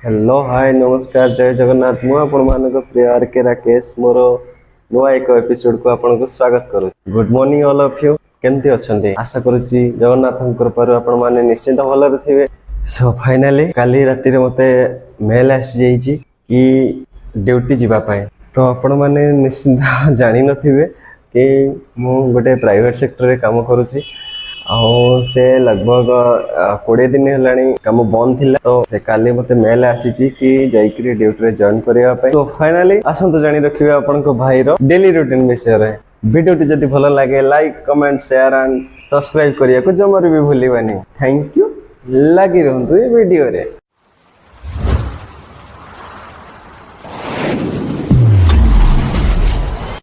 Hello hi नमस्कार जय जगन्नाथ मु आपण मानक प्रिय आरके राकेश मोर नुआ एक एपिसोड को आपण को स्वागत करू। Good morning all of you केमती अछंती आशा करूची जगन्नाथ कृपारु आपण माने निश्चित भलरे थिबे। सो फाइनली काली राती रे मते मेल आसी जाईची कि ड्यूटी जिबा पाए तो आपण माने निश्चित जानि नथिबे कि मु गोटे प्राइवेट सेक्टर रे काम करूची से लगभग 20 दिन हेलानी काम बंद थिला तो से काली मते मेल आसीची कि जाईकरी ड्यूटी रे जॉइन करिया पाए। तो फाइनली आसंत जानि रखिबे आपन को भाई रो डेली रूटीन विषय रे। वीडियो टी जदी भलो लागे like comment share and subscribe करिया को जमर भी भूलिबानी। थैंक यू लागी रहंतु ए वीडियो रे।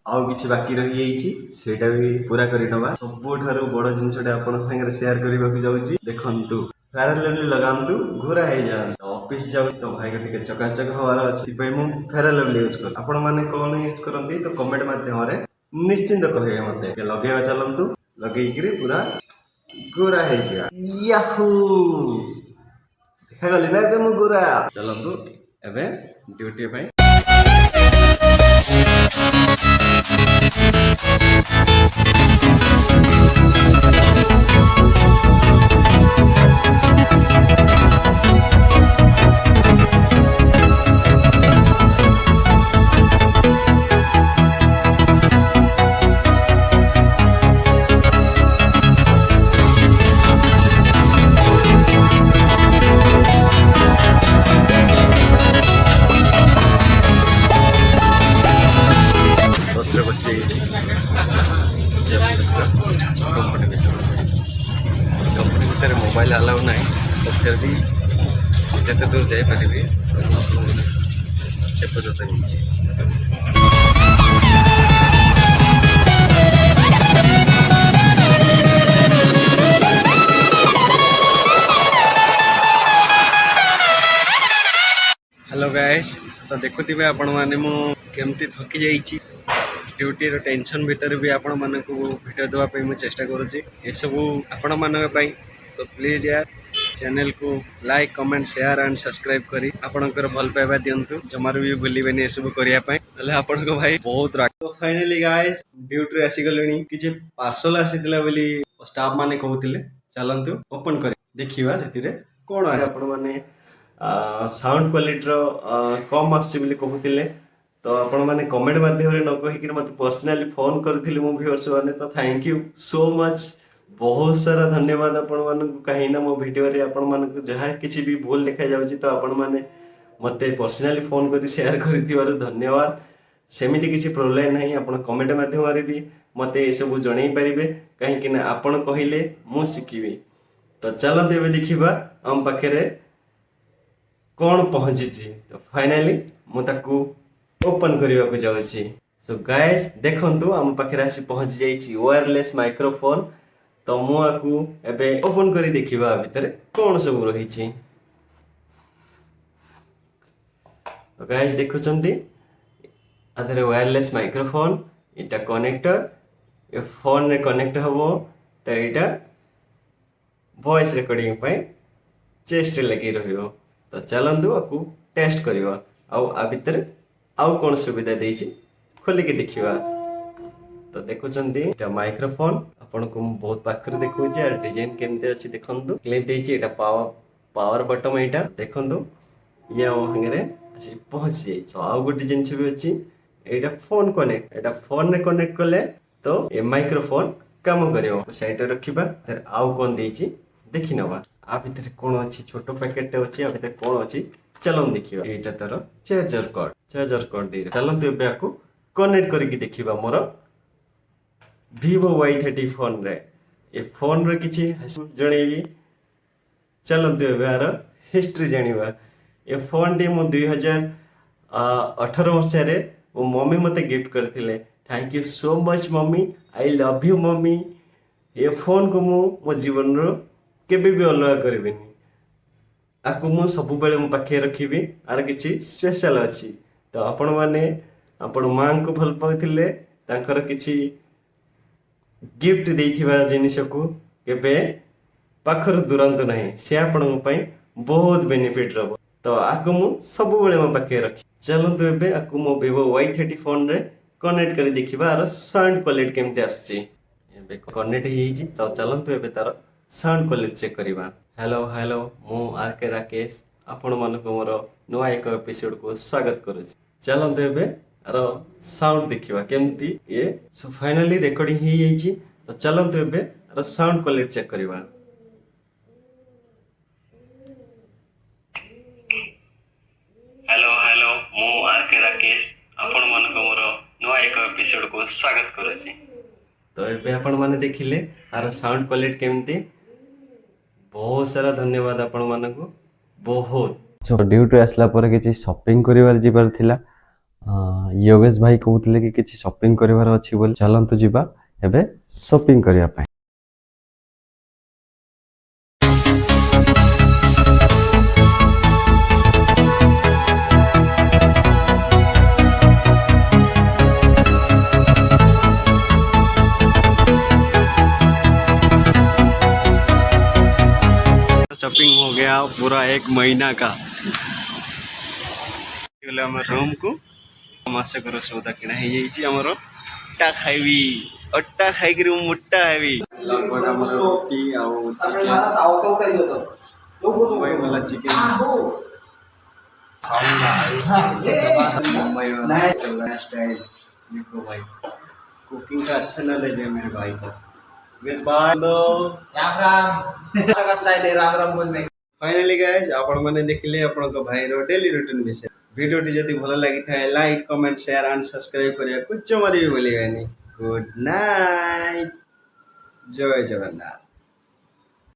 आउ किछि बाकी रही जाईची सेटा भी पूरा करि नबा। सबठारु बड़ जिंसटा आपन संगे शेयर करबाकू जाउची। देखंतु फेयर लवली लगांतु घोरा हे जान ऑफिस जाउ तो भाई को टिके चकाचक होवार अछि पई मु फेयर लवली यूज कर। आपन माने कोन यूज करंती तो कमेंट माध्यम रे निश्चिंत कहबे मते के लगेवा चलंतु लगेइकरी पूरा घोरा हे जिया। याहू देखा गली ना बे मु घोरा चलंतु एबे ड्यूटी पई कंपनी भीतर मोबाइल अलाउ ना तो फिर भी जिते दूर जापरि से पर्यटन। हेलो गाइस तो देखुथिबे आपण माने मु केमती थकी जाईची ड्यूटी रो टेंशन भीतर भी आपण माने को वीडियो देवा पई मु चेष्टा करूची ए सब आपण माने पई। तो प्लीज यार चैनल को like comment share and subscribe करी आपनकर भल पाइबा दियंतु जमार भी भूलिबेनी ए सब करिया पई नले आपण को भाई बहुत राग। तो फाइनली गाइस ड्यूटी रे आसी गलेनी कि जे पार्सल आसीतिला बोली स्टाफ माने कहउतिले चलंतु ओपन करी देखिबा सेतिरे कोन आसी। आपण माने साउंड क्वालिटी रो कम आसी बोली कहउतिले तो आपण माने कमेंट माध्यम रे न कहि कि मते पर्सनली फोन करथिले मो व्यूअर्स माने। तो थैंक यू सो मच बहुत सारा धन्यवाद आपण मानन को कहीं ना मो वीडियो रे आपण मानन को जहा किछि भी भूल देखा जाउची तो आपण माने मते पर्सनली फोन करी शेयर करि दिवार धन्यवाद। सेमिति किछि प्रॉब्लम नहीं आपण कमेंट माध्यम रे भी मते ए सब जणै परिबे कहीं कि ना आपण कहिले मु सिकिबी। तो चलो देबे देखिबा हम पाखरे कोन पहुंची छी। तो फाइनली मु ताकू ओपन करबा को जाउची। सो गाइस देखंतु हम पाखरे आसी पहुंच जाईची वायरलेस माइक्रोफोन। तो मु आकू एबे ओपन करी देखिबा भीतर कोन सब रही छी। तो गाइस देखुचंती आधरे वायरलेस माइक्रोफोन इटा कनेक्टर ए फोन रे कनेक्ट हबो तो इटा वॉइस रिकॉर्डिंग पई चेस्ट लगी रहियो। तो चलंदु आकू टेस्ट करबा आ भीतर आउ कौन सुविधा देछि खोल के देखिबा। तो देखुचंती एटा माइक्रोफोन आपन को बहुत पाखर देखुछि आ डिजाइन केमते अछि देखंतु क्लिप देछि एटा पावर बटन एटा देखंतु ये हंगरे asi पहुंच जाई। तो आउ गोटे जिंस भी अछि एटा फोन कनेक्ट एटा फोन रे कनेक्ट करले तो ए माइक्रोफोन काम करियो। साइड रे रखिबा फिर आउ कोन देछि देखि नबा आ भीतर कोन अछि छोटो पैकेट अछि आ भीतर कोन अछि चलो देखिबा। एटा तार चार्जर कॉर्ड दे चलो तो एबे आकू कनेक्ट करके देखिबा मोर Vivo Y30 फोन रे ए फोन रे किछि जणेबी चलନ୍ତୁ ଏବେ ଆର ହିଷ୍ଟ୍ରି ଜାଣିବା। ଏ ଫୋନଟି ମୁଁ 2018 ମସିହାରେ ମୋ ମମି ମୋତେ ଗିଫ୍ଟ କରିଥିଲେ। Thank you so much mummy, I love you mummy. ଏ ଫୋନକୁ ମୁଁ ମୋ ଜୀବନରୁ କେବେ ବି ଅଲଗା କରିବିନି। ଆକୁ ମୁଁ ସବୁବେଳେ ମୋ ପାଖରେ ରଖିବି। ଆର କିଛି ସ୍ପେଶାଲ ଅଛି। ତ ଆପଣମାନେ ଆପଣ ମାଙ୍କୁ ଭଲ ପାଉଥିଲେ ତାଙ୍କର କିଛି ଗିଫ୍ଟ ଦେଇଥିବା ଜିନିଷକୁ କେବେ ପାଖରୁ ଦୂରାନ୍ତୁ ନାହିଁ। ସେ ଆପଣଙ୍କ ପାଇଁ ବହୁତ ବେନିଫିଟ ରବ। ତ ଆକୁ ମୁଁ ସବୁବେଳେ ମୋ ପାଖରେ ରଖି। ଚାଲନ୍ତୁ ଏବେ ଆକୁ ମୋ Vivo Y30 ଫୋନରେ କନେକ୍ଟ କରି ଦେଖିବା ଆର ସାଉଣ୍ଡ କ୍ୱାଲିଟି କେମିତି ଆସୁଛି। ଏବେ କନେକ୍ଟ ହେଇଯାଇଛି ତ ଚାଲନ୍ତୁ ଏବେ ତାର ସାଉଣ୍ଡ କ୍ୱାଲିଟି ଚେକ୍ କରିବା। ହ୍ୟାଲୋ ହ୍ୟାଲୋ, ମୁଁ RK ରାକେଶ ଆପଣମାନଙ୍କୁ ମୋର ନୂଆ ଏକ ଏପିସୋଡକୁ ସ୍ୱାଗତ କରୁଛି। ଚାଲନ୍ତୁ ଏବେ ଆର ସାଉଣ୍ଡ ଦେଖିବା କେମିତି ଇଏ ଫାଇନାଲି ରେକର୍ଡିଂ ହେଇଯାଇଛି। ତ ଚାଲନ୍ତୁ ଏବେ ଆର ସାଉଣ୍ଡ କ୍ୱାଲିଟି ଚେକ୍ କରିବା। ହ୍ୟାଲୋ ହ୍ୟାଲୋ, ମୁଁ RK ରାକେଶ ଆପଣମାନଙ୍କୁ ମୋର ନୂଆ ଏକ ଏପିସୋଡକୁ ସ୍ୱାଗତ କରୁଛି। ତ ଏବେ ଆପଣମାନେ ଦେଖିଲେ ଆର ସାଉଣ୍ଡ କ୍ୱାଲିଟି କେମିତି। ବହୁତ ସାରା ଧନ୍ୟବାଦ ଆପଣମାନଙ୍କୁ। ବହୁତ ଡ୍ୟୁଟିରୁ ଆସିଲା ପରେ କିଛି ସପିଂ କରିବାର ଯିବାର ଥିଲା। योगेश भाई कहते कि किसी शॉपिंग करिवार अछि बोली। चलंतु जिबा एबे शॉपिंग करिया पाए। शॉपिंग हो गया पूरा 1 महीना का। रूम को मासे कर सौदा किना हो जाइए। आमर अट्टा खाइबी, अट्टा खाइक मोटा हेबी। लगभग आमर रोटी आउ चिकेन मुंबई वाला चिकेन मुंबई वाला चल रहा है स्टाइल। देखो भाई कुकिंग का अच्छा नॉलेज है मेरे भाई को। बस बाय दो राम राम का स्टाइल है, राम राम बोल दे। फाइनली गाइस आपण माने देखिले आपण को भाई रो डेली रूटीन विषय। वीडियो टी जदि भल लगी था like comment share and subscribe करिया कुछ मारी भी भूलिएगा नहीं। गुड नाइट, जय जगन्नाथ।